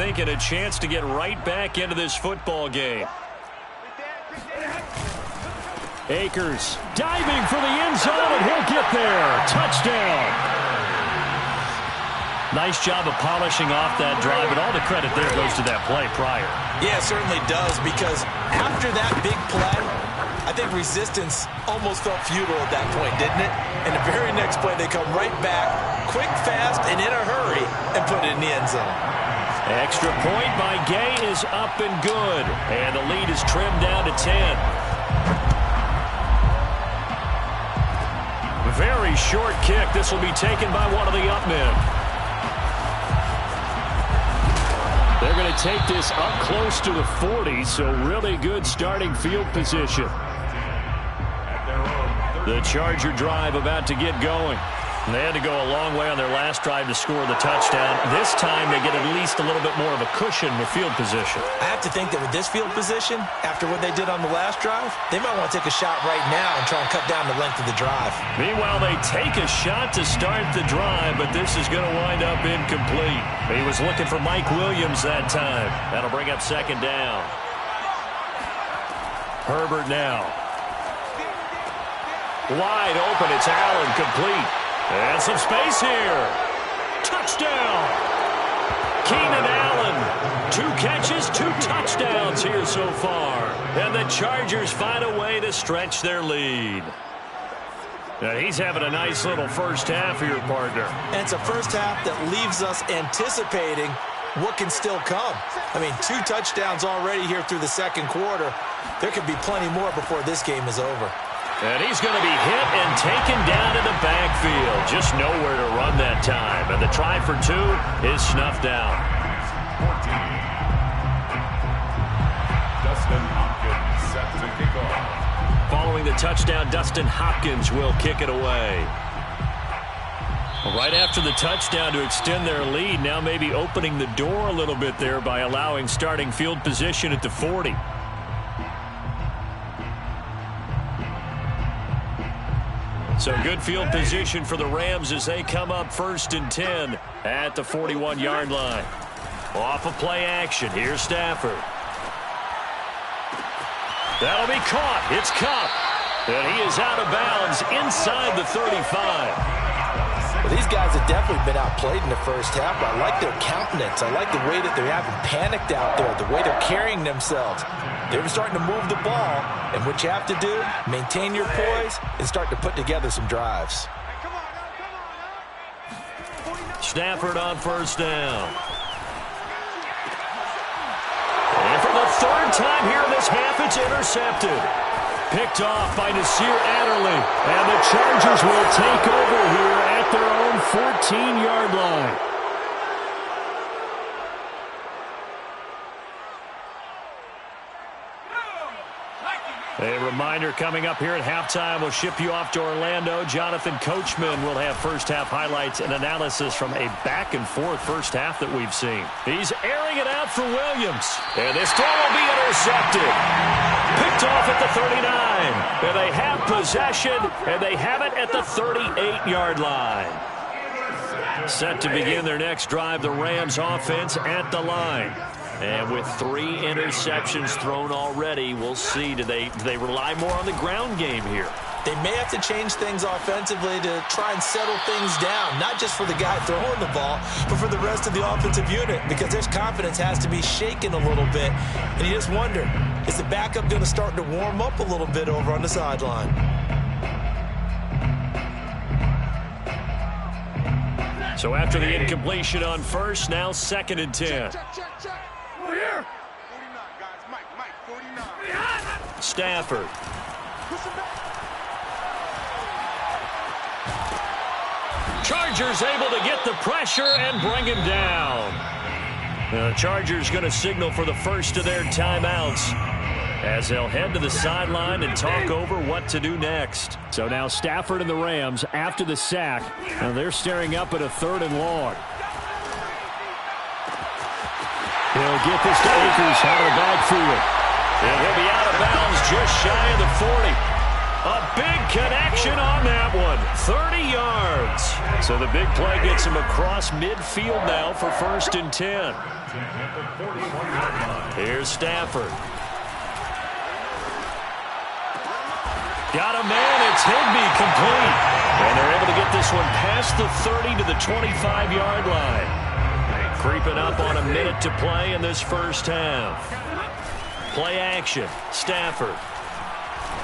think, and a chance to get right back into this football game. Akers diving for the end zone, and he'll get there. Touchdown. Nice job of polishing off that drive, but all the credit there goes to that play prior. Yeah, it certainly does, because after that big play, I think resistance almost felt futile at that point, didn't it? And the very next play, they come right back, quick, fast, and in a hurry, and put it in the end zone. Extra point by Gay is up and good, and the lead is trimmed down to 10. Very short kick. This will be taken by one of the up men. They're going to take this up close to the 40, so really good starting field position. The Charger drive about to get going. They had to go a long way on their last drive to score the touchdown. This time they get at least a little bit more of a cushion with field position. I have to think that with this field position, after what they did on the last drive, they might want to take a shot right now and try and cut down the length of the drive. Meanwhile, they take a shot to start the drive, but this is going to wind up incomplete. He was looking for Mike Williams that time. That'll bring up second down. Herbert now. Wide open. It's Allen, complete. And some space here. Touchdown. Keenan Allen. 2 catches, 2 touchdowns here so far. And the Chargers find a way to stretch their lead. Now he's having a nice little first half here, partner. And it's a first half that leaves us anticipating what can still come. I mean, 2 touchdowns already here through the second quarter. There could be plenty more before this game is over. And he's going to be hit and taken down in the backfield. Just nowhere to run that time. And the try for 2 is snuffed out. Dustin Hopkins set to kick off. Following the touchdown, Dustin Hopkins will kick it away. Right after the touchdown to extend their lead, now maybe opening the door a little bit there by allowing starting field position at the 40. So good field position for the Rams as they come up 1st and 10 at the 41-yard line. Off of play action. Here's Stafford. That'll be caught. It's Kupp. And he is out of bounds inside the 35. Well, these guys have definitely been outplayed in the first half, but I like their countenance. I like the way that they're having panicked out there, the way they're carrying themselves. They're starting to move the ball, and what you have to do, maintain your poise and start to put together some drives. Stafford on first down. And for the 3rd time here in this half, it's intercepted. Picked off by Nasir Adderley, and the Chargers will take over here at their own 14-yard line. A reminder coming up here at halftime. We'll ship you off to Orlando. Jonathan Coachman will have first-half highlights and analysis from a back-and-forth first half that we've seen. He's airing it out for Williams. And this throw will be intercepted. Picked off at the 39. And they have possession, and they have it at the 38-yard line. Set to begin their next drive, the Rams offense at the line. And with 3 interceptions thrown already, we'll see. Do they rely more on the ground game here? They may have to change things offensively to try and settle things down, not just for the guy throwing the ball, but for the rest of the offensive unit, because their confidence has to be shaken a little bit. And you just wonder, is the backup going to start to warm up a little bit over on the sideline? So after the incompletion on first, now 2nd and 10. Here. 49, guys. Mike, 49. Stafford. Chargers able to get the pressure and bring him down. The Chargers going to signal for the first of their timeouts as they'll head to the sideline and talk over what to do next. So now Stafford and the Rams after the sack, and they're staring up at a 3rd and long. He'll get this to Akers out of the backfield. And he'll be out of bounds just shy of the 40. A big connection on that one. 30 yards. So the big play gets him across midfield now for 1st and 10. Here's Stafford. Got a man. It's Higbee, complete. And they're able to get this one past the 30 to the 25-yard line. Creeping up on a minute to play in this first half. Play action. Stafford.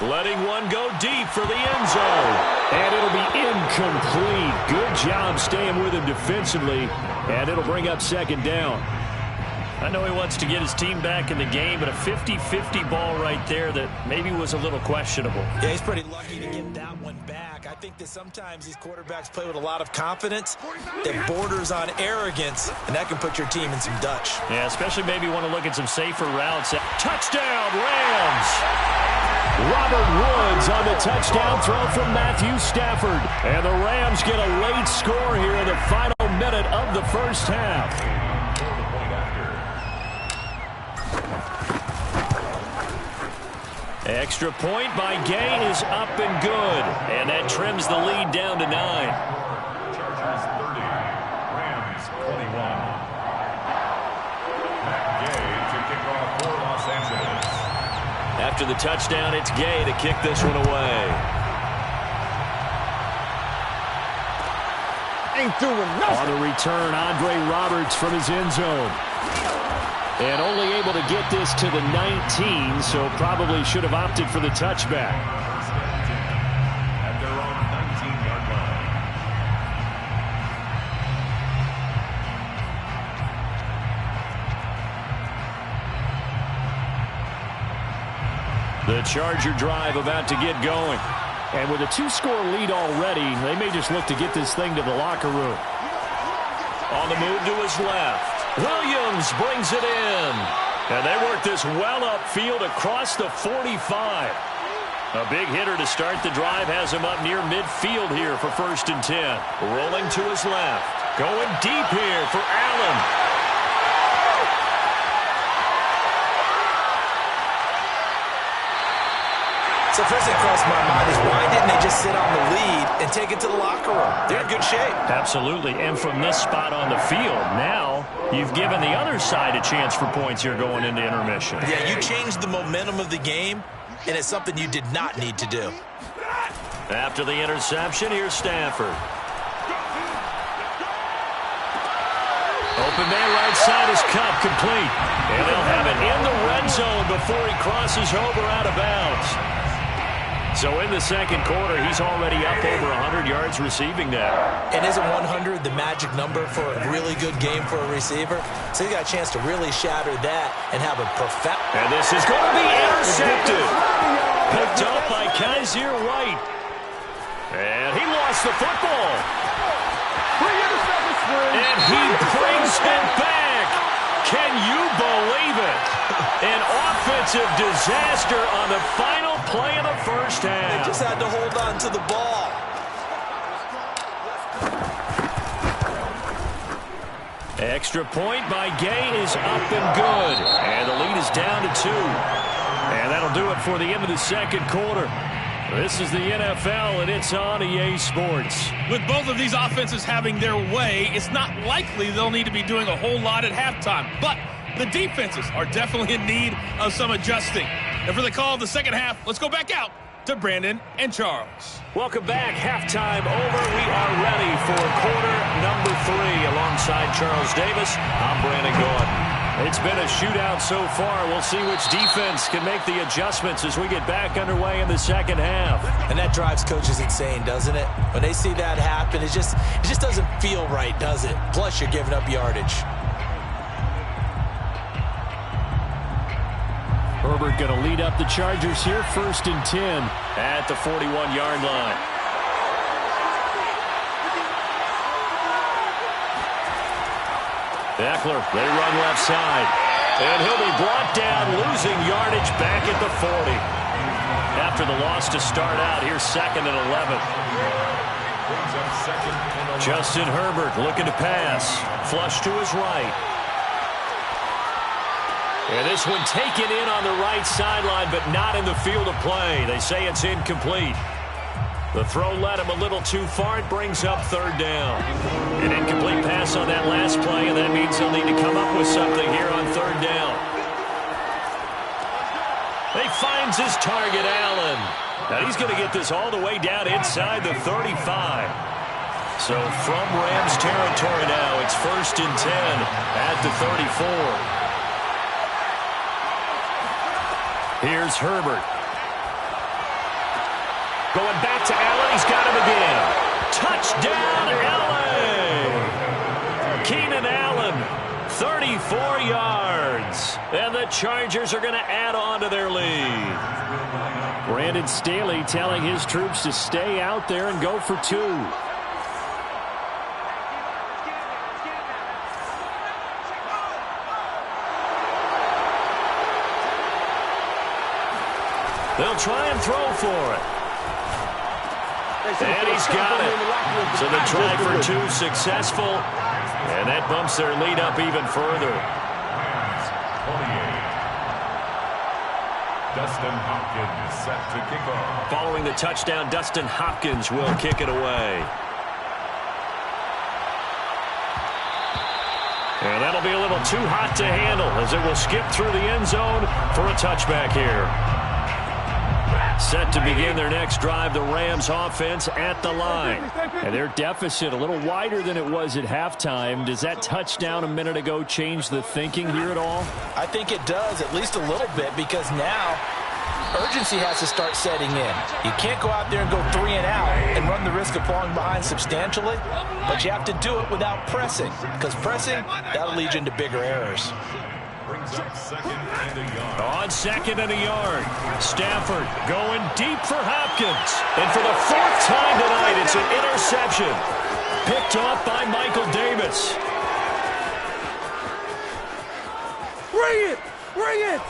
Letting one go deep for the end zone. And it'll be incomplete. Good job staying with him defensively. And it'll bring up 2nd down. I know he wants to get his team back in the game, but a 50-50 ball right there that maybe was a little questionable. Yeah, he's pretty lucky to get that one back. I think that sometimes these quarterbacks play with a lot of confidence that borders on arrogance, and that can put your team in some Dutch. Yeah, especially maybe want to look at some safer routes. Touchdown, Rams! Robert Woods on the touchdown throw from Matthew Stafford. And the Rams get a late score here in the final minute of the first half. Extra point by Gay is up and good. And that trims the lead down to 9. Chargers 30, Rams 21. Matt Gay to kick off for Los Angeles. After the touchdown, it's Gay to kick this one away. Ain't doing nothing. On the return, Andre Roberts from his end zone. And only able to get this to the 19, so probably should have opted for the touchback. At their own 19-yard The line. Charger drive about to get going. And with a 2-score lead already, they may just look to get this thing to the locker room. On the move to his left. Williams brings it in. And they work this well upfield across the 45. A big hitter to start the drive has him up near midfield here for 1st and 10. Rolling to his left. Going deep here for Allen. So first thing crossed my mind is why didn't they just sit on the lead and take it to the locker room? They're in good shape. Absolutely. And from this spot on the field, now you've given the other side a chance for points here going into intermission. Yeah, you changed the momentum of the game, and it's something you did not need to do. After the interception, here's Stafford. Open man right side is Cup, complete. And they'll have it in the red zone before he crosses over out of bounds. So in the second quarter, he's already up over 100 yards receiving now. And isn't 100 the magic number for a really good game for a receiver? So he got a chance to really shatter that and have a perfect. And this is going to be intercepted. Picked up by Kaiser White. And he lost the football. And he brings it back. Can you believe it? An offensive disaster on the final play of the first half. They just had to hold on to the ball. Extra point by Gay is up and good. And the lead is down to 2. And that'll do it for the end of the second quarter. This is the NFL, and it's on EA Sports. With both of these offenses having their way, it's not likely they'll need to be doing a whole lot at halftime. But the defenses are definitely in need of some adjusting. And for the call of the second half, let's go back out to Brandon and Charles. Welcome back. Halftime over. We are ready for quarter number 3. Alongside Charles Davis, I'm Brandon Gordon. It's been a shootout so far. We'll see which defense can make the adjustments as we get back underway in the second half. And that drives coaches insane, doesn't it? When they see that happen, it just doesn't feel right, does it? Plus, you're giving up yardage. Herbert going to lead up the Chargers here, 1st and 10 at the 41-yard line. Eckler, they run left side. And he'll be brought down, losing yardage back at the 40. After the loss to start out, here's 2nd and 11. Justin Herbert looking to pass. Flush to his right. And this one taken in on the right sideline, but not in the field of play. They say it's incomplete. The throw led him a little too far. It brings up third down. An incomplete pass on that last play, and that means he'll need to come up with something here on third down. He finds his target, Allen. Now he's going to get this all the way down inside the 35. So from Rams territory now, it's 1st and 10 at the 34. Here's Herbert. Going back to Allen. He's got him again. Touchdown, LA! Keenan Allen, 34 yards. And the Chargers are going to add on to their lead. Brandon Staley telling his troops to stay out there and go for 2. They'll try and throw for it. And he's got it. So the try for 2 successful. And that bumps their lead up even further. 28. Dustin Hopkins set to kick off. Following the touchdown, Dustin Hopkins will kick it away. And that'll be a little too hot to handle as it will skip through the end zone for a touchback here. Set to begin their next drive, the Rams offense at the line. And their deficit a little wider than it was at halftime. Does that touchdown a minute ago change the thinking here at all? I think it does, at least a little bit, because now urgency has to start setting in. You can't go out there and go 3 and out and run the risk of falling behind substantially, but you have to do it without pressing, because pressing, that'll lead you into bigger errors. On 2nd and a yard, Stafford going deep for Hopkins. And for the 4th time tonight, it's an interception. Picked off by Michael Davis. Bring it! Bring it!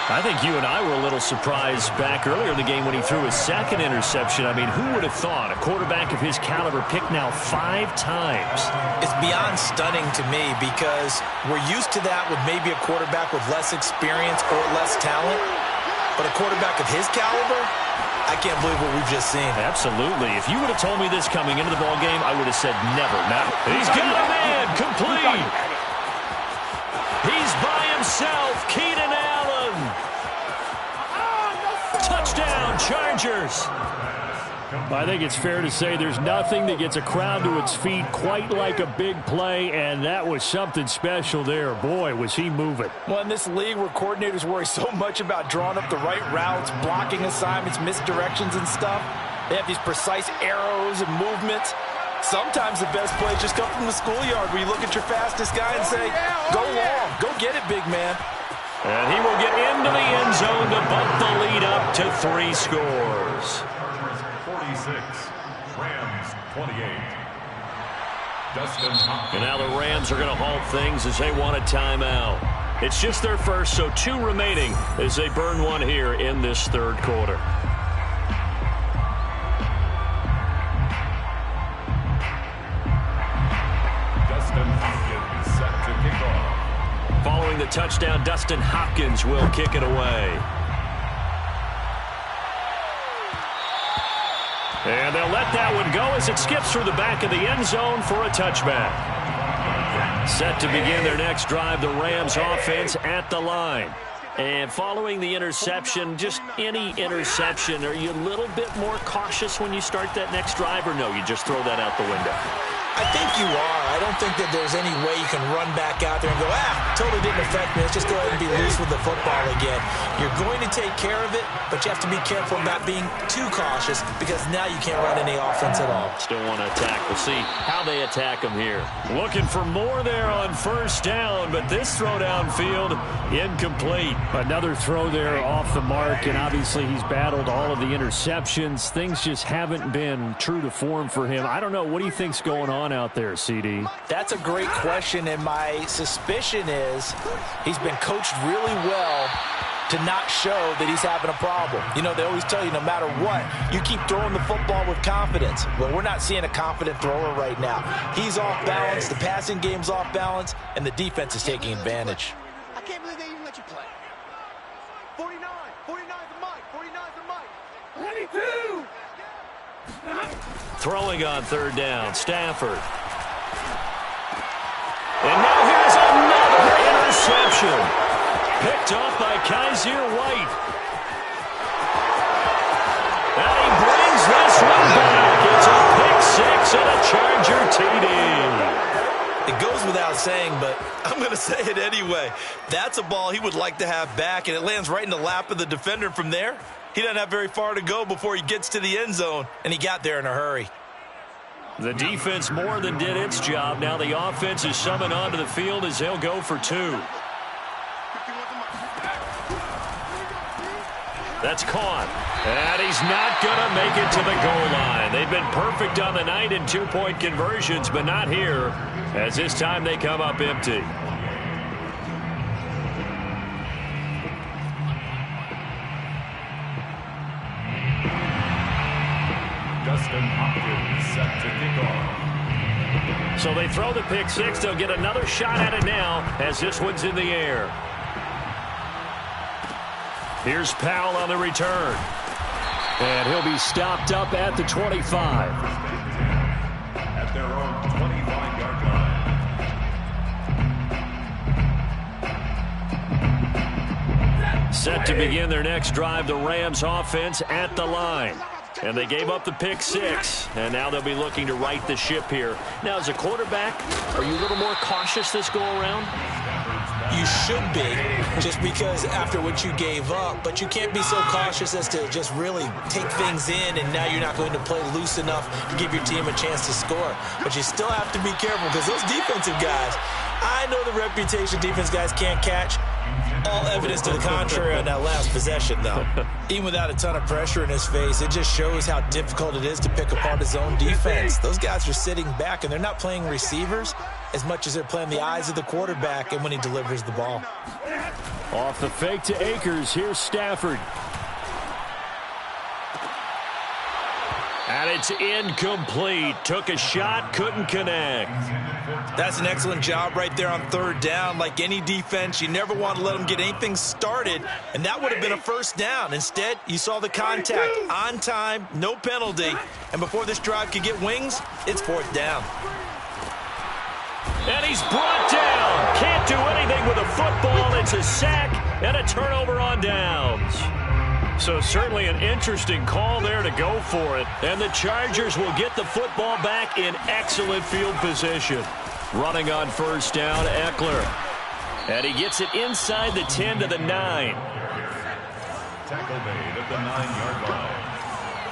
I think you and I were a little surprised back earlier in the game when he threw his 2nd interception. I mean, who would have thought a quarterback of his caliber picked now 5 times? It's beyond stunning to me because we're used to that with maybe a quarterback with less experience or less talent. But a quarterback of his caliber, I can't believe what we've just seen. Absolutely. If you would have told me this coming into the ballgame, I would have said never. Now, he's got a man complete. He's by himself. Keenan Allen. Touchdown, Chargers. I think it's fair to say there's nothing that gets a crowd to its feet quite like a big play, and that was something special there. Boy, was he moving. Well, in this league where coordinators worry so much about drawing up the right routes, blocking assignments, misdirections and stuff, they have these precise arrows and movements. Sometimes the best plays just come from the schoolyard where you look at your fastest guy and say, go long, go get it, big man. And he will get into the end zone to bump the lead up to 3 scores. 46, Rams 28. Dustin Hopkins. And now the Rams are going to halt things as they want a timeout. It's just their first, so 2 remaining as they burn 1 here in this 3rd quarter. Dustin Hopkins set to kick off. Following the touchdown, Dustin Hopkins will kick it away. And they'll let that one go as it skips through the back of the end zone for a touchback. Set to begin their next drive, the Rams offense at the line. And following the interception, just any interception, are you a little bit more cautious when you start that next drive, or no, you just throw that out the window? I think you are. I don't think that there's any way you can run back out there and go, totally didn't affect me. Let's just go ahead and be loose with the football again. You're going to take care of it, but you have to be careful about being too cautious because now you can't run any offense at all. Still want to attack. We'll see how they attack him here. Looking for more there on 1st down, but this throw downfield incomplete. Another throw there off the mark, and obviously he's battled all of the interceptions. Things just haven't been true to form for him. I don't know. What do you think's going on out there, CD? That's a great question, and my suspicion is he's been coached really well to not show that he's having a problem. You know, they always tell you no matter what, you keep throwing the football with confidence. Well, we're not seeing a confident thrower right now. He's off balance, the passing game's off balance, and the defense is taking advantage. I can't believe they even let you play. 49, 49's the mic, 49's the mic. 22! Throwing on third down, Stafford. And now here's another interception. Picked off by Kaiser White. And he brings this one back. It's a pick 6 and a Charger TD. It goes without saying, but I'm going to say it anyway. That's a ball he would like to have back, and it lands right in the lap of the defender from there. He doesn't have very far to go before he gets to the end zone, and he got there in a hurry. The defense more than did its job. Now the offense is summoned onto the field as they'll go for 2. That's caught. And he's not going to make it to the goal line. They've been perfect on the night in 2-point conversions, but not here, as this time they come up empty. Dustin Hopkins set to kick off. So they throw the pick 6. They'll get another shot at it now as this one's in the air. Here's Powell on the return. And he'll be stopped up at the 25. At their own 25-yard line. Set to begin their next drive, the Rams offense at the line. And they gave up the pick 6, and now they'll be looking to right the ship here. Now, as a quarterback, are you a little more cautious this go-around? You should be, just because after what you gave up, but you can't be so cautious as to just really take things in, and now you're not going to play loose enough to give your team a chance to score. But you still have to be careful, because those defensive guys, I know the reputation defense guys can't catch. All evidence to the contrary on that last possession, though. Even without a ton of pressure in his face, it just shows how difficult it is to pick apart his own defense. Those guys are sitting back, and they're not playing receivers as much as they're playing the eyes of the quarterback and when he delivers the ball. Off the fake to Akers, here's Stafford. And it's incomplete. Took a shot, couldn't connect. That's an excellent job right there on third down. Like any defense, you never want to let them get anything started, and that would have been a first down. Instead, you saw the contact on time, no penalty, and before this drive could get wings, it's fourth down. And he's brought down. Can't do anything with a football. It's a sack and a turnover on downs. So certainly an interesting call there to go for it. And the Chargers will get the football back in excellent field position. Running on first down, Eckler. And he gets it inside the 10 to the 9. Tackle made at the 9-yard line.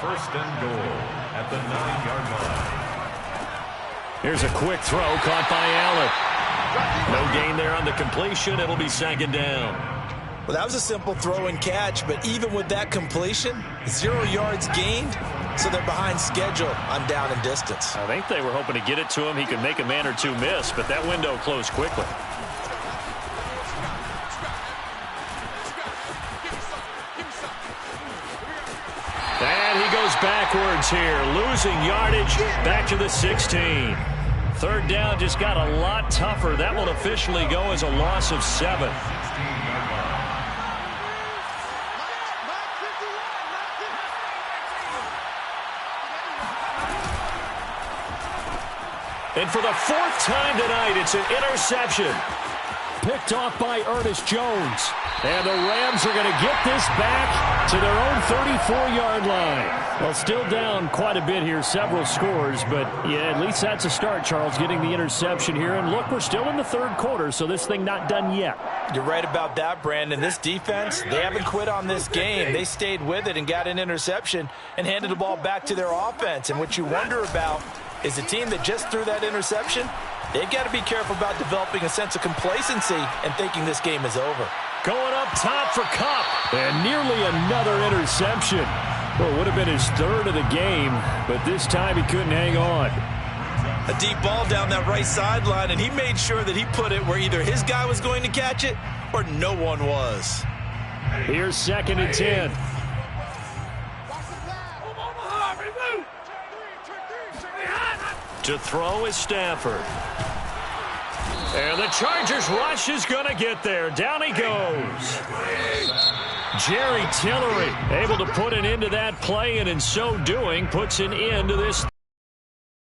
First and goal at the 9-yard line. Here's a quick throw caught by Allen. No gain there on the completion. It'll be second down. Well, that was a simple throw and catch, but even with that completion, 0 yards gained, so they're behind schedule on down and distance. I think they were hoping to get it to him. He could make a man or two miss, but that window closed quickly. And he goes backwards here, losing yardage back to the 16. Third down just got a lot tougher. That will officially go as a loss of 7. And for the 4th time tonight, it's an interception. Picked off by Ernest Jones. And the Rams are going to get this back to their own 34-yard line. Well, still down quite a bit here, several scores. But, yeah, at least that's a start, Charles, getting the interception here. And, look, we're still in the third quarter, so this thing not done yet. You're right about that, Brandon. This defense, they haven't quit on this game. They stayed with it and got an interception and handed the ball back to their offense. And what you wonder about is the team that just threw that interception, they've got to be careful about developing a sense of complacency and thinking this game is over. Going up top for Kupp. And nearly another interception. Well, it would have been his 3rd of the game, but this time he couldn't hang on. A deep ball down that right sideline, and he made sure that he put it where either his guy was going to catch it or no one was. Here's 2nd and 10. To throw is Stafford. And the Chargers rush is going to get there. Down he goes. Jerry Tillery able to put an end to that play, and in so doing puts an end to this.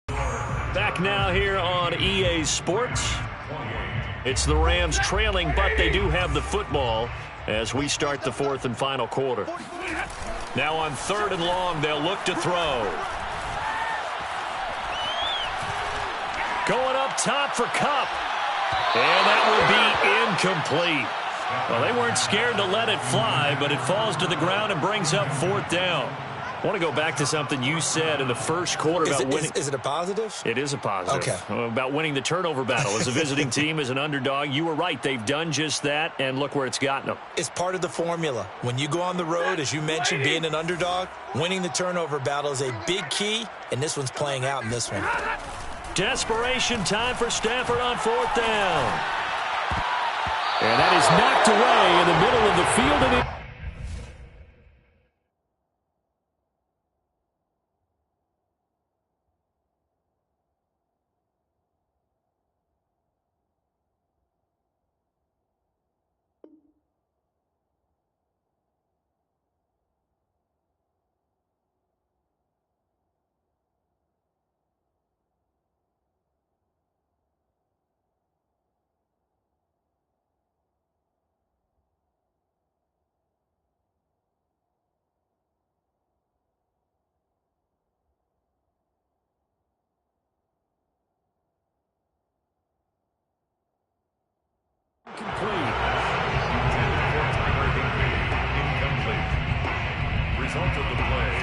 Back now here on EA Sports. It's the Rams trailing, but they do have the football as we start the 4th and final quarter. Now on 3rd and long, they'll look to throw. Going up top for Kupp. And that will be incomplete. Well, they weren't scared to let it fly, but it falls to the ground and brings up 4th down. I want to go back to something you said in the first quarter about winning. Is it a positive? It is a positive. Okay. About winning the turnover battle as a visiting team, as an underdog. You were right. They've done just that, and look where it's gotten them. It's part of the formula. When you go on the road, as you mentioned, being an underdog, winning the turnover battle is a big key, and this one's playing out in this one. Desperation time for Stafford on 4th down. And that is knocked away in the middle of the field. And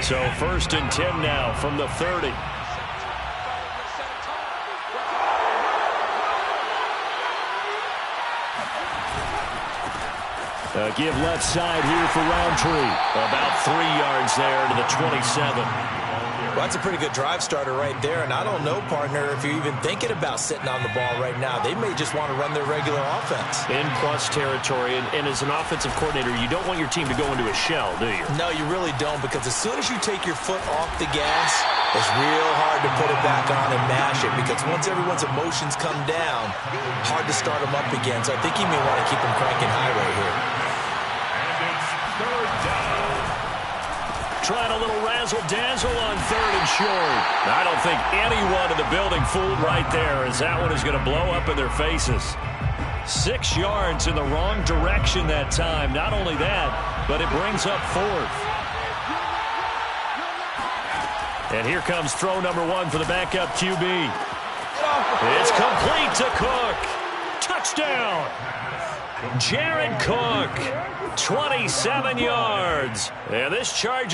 so 1st and 10 now from the 30. Give left side here for Roundtree. About 3 yards there to the 27. Well, that's a pretty good drive starter right there, and I don't know, partner, if you're even thinking about sitting on the ball right now. They may just want to run their regular offense. In plus territory, and as an offensive coordinator, you don't want your team to go into a shell, do you? No, you really don't, because as soon as you take your foot off the gas, it's real hard to put it back on and mash it, because once everyone's emotions come down, hard to start them up again. So I think you may want to keep them cranking high right here. Trying a little razzle-dazzle on 3rd and short. I don't think anyone in the building fooled right there, as that one is going to blow up in their faces. 6 yards in the wrong direction that time. Not only that, but it brings up 4th. And here comes throw number 1 for the backup QB. It's complete to Cook. Touchdown. Jared Cook, 27 yards. And this Charger